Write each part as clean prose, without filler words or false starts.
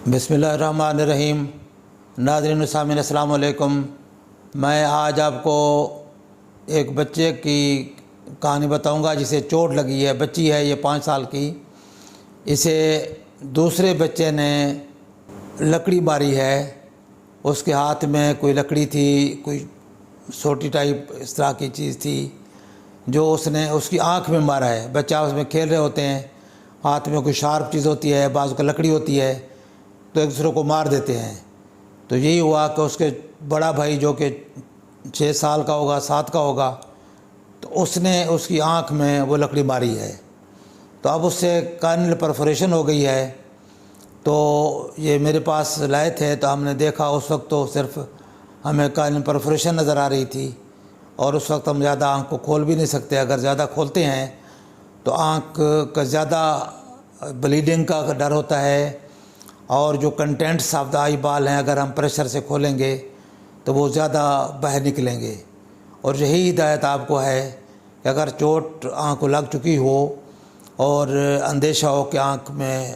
बिस्मिल्लाहिर्रहमानिर्रहीम। नाज़रीन सामीन अस्सलाम वालेकुम। मैं आज आपको एक बच्चे की कहानी बताऊंगा जिसे चोट लगी है। बच्ची है, ये 5 साल की। इसे दूसरे बच्चे ने लकड़ी मारी है। उसके हाथ में कोई लकड़ी थी, कोई छोटी टाइप इस तरह की चीज़ थी जो उसने उसकी आँख में मारा है। बच्चा उसमें खेल रहे होते हैं, हाथ में कोई शार्प चीज़ होती है, बाज़ का लकड़ी होती है, तो एक दूसरे को मार देते हैं। तो यही हुआ कि उसके बड़ा भाई जो कि 6 साल का होगा, 7 का होगा, तो उसने उसकी आँख में वो लकड़ी मारी है। तो अब उससे कार्नियल परफोरेशन हो गई है। तो ये मेरे पास लाए थे तो हमने देखा, उस वक्त तो सिर्फ हमें कार्नियल परफोरेशन नज़र आ रही थी और उस वक्त हम ज़्यादा आँख को खोल भी नहीं सकते। अगर ज़्यादा खोलते हैं तो आँख का ज़्यादा ब्लीडिंग का डर होता है और जो कंटेंट्स ऑफ द आई बाल हैं, अगर हम प्रेशर से खोलेंगे तो वो ज़्यादा बाहर निकलेंगे। और यही हिदायत आपको है कि अगर चोट आँख को लग चुकी हो और अंदेशा हो कि आँख में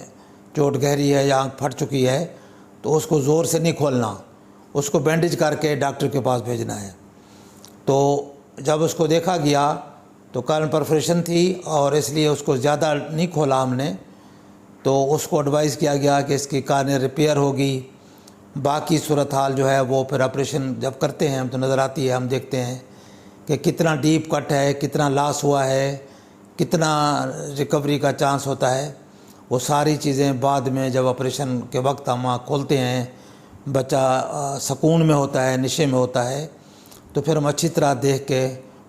चोट गहरी है या आँख फट चुकी है, तो उसको ज़ोर से नहीं खोलना, उसको बैंडेज करके डॉक्टर के पास भेजना है। तो जब उसको देखा गया तो कार्नियल परफोरेशन थी और इसलिए उसको ज़्यादा नहीं खोला हमने। तो उसको एडवाइस किया गया कि इसकी कार्नियल रिपेयर होगी। बाकी सूरत हाल जो है वो फिर ऑपरेशन जब करते हैं हम तो नज़र आती है, हम देखते हैं कि कितना डीप कट है, कितना लॉस हुआ है, कितना रिकवरी का चांस होता है। वो सारी चीज़ें बाद में जब ऑपरेशन के वक्त हम आँख खोलते हैं, बच्चा सुकून में होता है, नशे में होता है, तो फिर हम अच्छी तरह देख के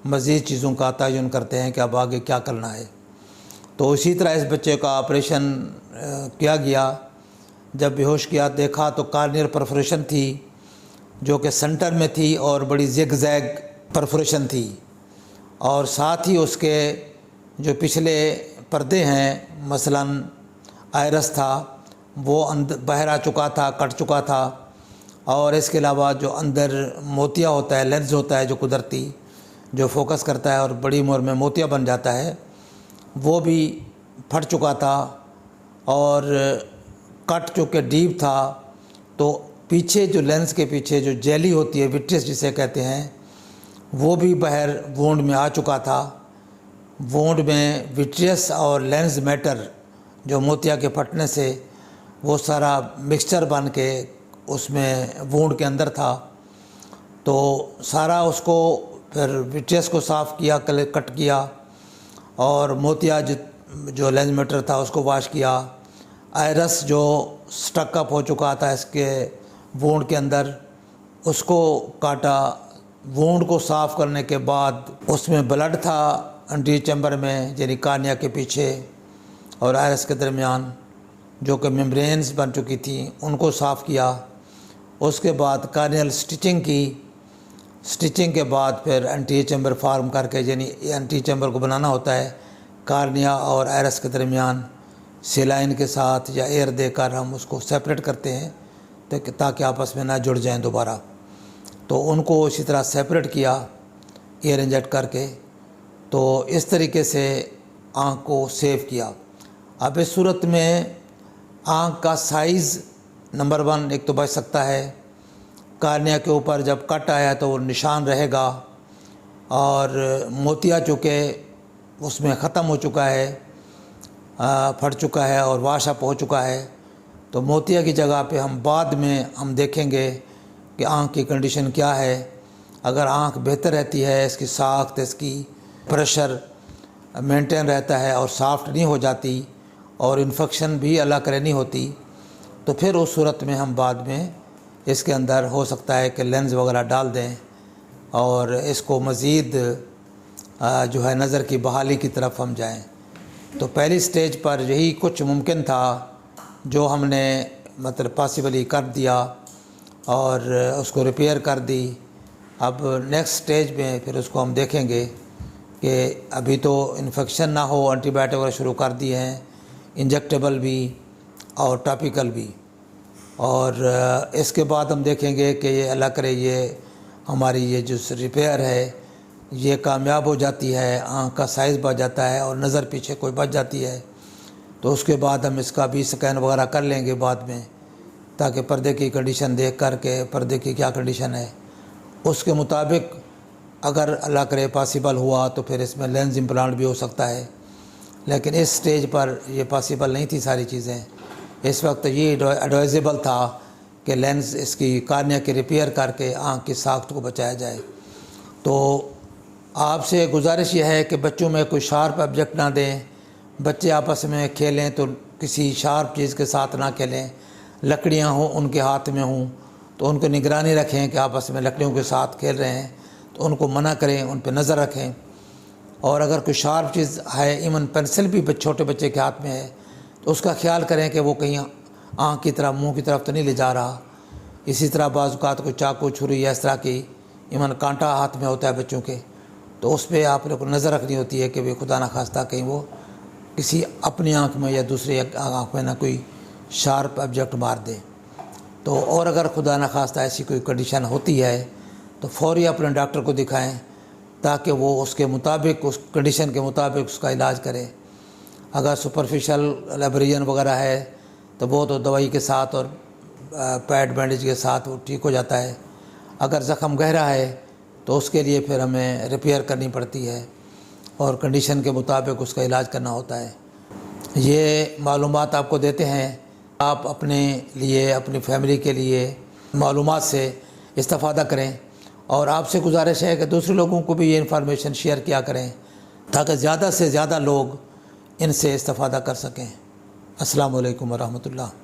मज़ीद चीज़ों का तयन करते हैं कि अब आगे क्या करना है। तो इसी तरह इस बच्चे का ऑपरेशन किया गया। जब बेहोश किया देखा तो कार्नियल परफोरेशन थी जो कि सेंटर में थी और बड़ी ज़िगज़ैग परफोरेशन थी, और साथ ही उसके जो पिछले पर्दे हैं, मसलन आयरस था, वो अंदर बाहर आ चुका था, कट चुका था। और इसके अलावा जो अंदर मोतिया होता है, लेंस होता है जो कुदरती जो फोकस करता है और बड़ी उम्र में मोतिया बन जाता है, वो भी फट चुका था और कट चुके डीप था। तो पीछे जो लेंस के पीछे जो जेली होती है, विट्रियस जिसे कहते हैं, वो भी बाहर वुंड में आ चुका था। वुंड में विट्रियस और लेंस मैटर जो मोतिया के फटने से वो सारा मिक्सचर बन के उसमें वुंड के अंदर था। तो सारा उसको फिर विट्रियस को साफ़ किया, कट किया और मोतिया जो लेंस मैटर था उसको वाश किया। आयरस जो स्टक अप हो चुका था इसके वुंड के अंदर, उसको काटा। वुंड को साफ़ करने के बाद उसमें ब्लड था एंटीरियर चैम्बर में, यानी कार्निया के पीछे और आयरस के दरमियान, जो कि मेम्ब्रेन्स बन चुकी थी, उनको साफ़ किया। उसके बाद कार्नियल स्टिचिंग की। स्टिचिंग के बाद फिर एंटीरियर चैम्बर फार्म करके, यानी एंटीरियर चैम्बर को बनाना होता है कार्निया और आयरस के दरमियान, सेलाइन के साथ या एयर देकर हम उसको सेपरेट करते हैं ताकि आपस में ना जुड़ जाएं दोबारा। तो उनको इसी तरह सेपरेट किया एयर इंजेक्ट करके। तो इस तरीके से आँख को सेव किया। अब इस सूरत में आँख का साइज़ नंबर 1 एक तो बच सकता है। कार्निया के ऊपर जब कट आया तो वो निशान रहेगा और मोतिया चूँकि उसमें ख़त्म हो चुका है, फट चुका है और वाश अप हो चुका है, तो मोतिया की जगह पे हम बाद में हम देखेंगे कि आँख की कंडीशन क्या है। अगर आँख बेहतर रहती है, इसकी साख्त, इसकी प्रेशर मेंटेन रहता है और सॉफ्ट नहीं हो जाती और इन्फेक्शन भी अल्लाह करे नहीं होती, तो फिर उस सूरत में हम बाद में इसके अंदर हो सकता है कि लेंस वगैरह डाल दें और इसको मज़ीद जो है नज़र की बहाली की तरफ हम जाएं। तो पहली स्टेज पर यही कुछ मुमकिन था जो हमने मतलब पॉसिबली कर दिया और उसको रिपेयर कर दी। अब नेक्स्ट स्टेज में फिर उसको हम देखेंगे कि अभी तो इन्फेक्शन ना हो, एंटीबायोटिक वगैरह शुरू कर दिए हैं, इंजेक्टेबल भी और टॉपिकल भी। और इसके बाद हम देखेंगे कि ये अल्लाह करे ये हमारी ये जो रिपेयर है ये कामयाब हो जाती है, आँख का साइज़ बढ़ जाता है और नज़र पीछे कोई बच जाती है, तो उसके बाद हम इसका भी स्कैन वगैरह कर लेंगे बाद में تاکہ پردے کی کنڈیشن دیکھ کر کے پردے کی کیا کنڈیشن ہے اس کے مطابق اگر اللہ کرے پاسبل ہوا تو پھر اس میں لینز امپلانٹ بھی ہو سکتا ہے، لیکن اس سٹیج پر یہ پاسبل نہیں تھی ساری چیزیں۔ اس وقت یہ ایڈوائزیبل تھا کہ لینز اس کی کارنیا کے ریپیئر کر کے آنکھ کی ساخت کو بچایا جائے۔ تو آپ سے گزارش یہ ہے کہ بچوں میں کوئی شارپ آبجیکٹ نہ دیں، بچے آپس میں کھیلیں تو کسی شارپ چیز کے ساتھ نہ کھیلیں، لکڑیاں ہوں ان کے ہاتھ میں ہوں تو ان کو نگرانی رکھیں کہ آپس میں لکڑیوں کے ساتھ کھیل رہے ہیں تو ان کو منع کریں، ان پہ نظر رکھیں۔ اور اگر کوئی شارپ چیز ہے، ایون پینسل بھی چھوٹے بچے کے ہاتھ میں ہے تو اس کا خیال کریں کہ وہ کہیں آنکھ کی طرف منہ کی طرف تو نہیں لے جا رہا۔ اسی طرح بعض اوقات کوئی چاقو چھری یا اس طرح کی ایون کانٹا ہاتھ میں ہوتا ہے بچوں کے، تو اس پہ آپ نے کو نظر رکھنی ہوتی ہے کہ وہ خدا نخواستہ کہیں وہ کسی اپنی آنکھ میں یا دوسری آنکھ میں نہ کوئی شارپ آبجیکٹ مار دے۔ تو اور اگر خدا نخواستہ ایسی کوئی کنڈیشن ہوتی ہے تو فوری اپنے ڈاکٹر کو دکھائیں تاکہ وہ اس کے مطابق اس کنڈیشن کے مطابق اس کا علاج کرے۔ اگر سپرفیشل لیبرین وغیرہ ہے تو وہ تو دوائی کے ساتھ اور پیڈ بینڈیج کے ساتھ وہ ٹھیک ہو جاتا ہے۔ اگر زخم گہرا ہے تو اس کے لیے پھر ہمیں ریپیئر کرنی پڑتی ہے اور کنڈیشن کے مطابق اس کا علاج کرنا ہوتا ہے۔ یہ معلومات آپ کو دیتے ہیں، آپ اپنے لیے اپنی فیملی کے لیے معلومات سے استفادہ کریں، اور آپ سے گزارش ہے کہ دوسرے لوگوں کو بھی یہ انفارمیشن شیئر کیا کریں تاکہ زیادہ سے زیادہ لوگ ان سے استفادہ کر سکیں۔ السلام علیکم ورحمۃ اللہ۔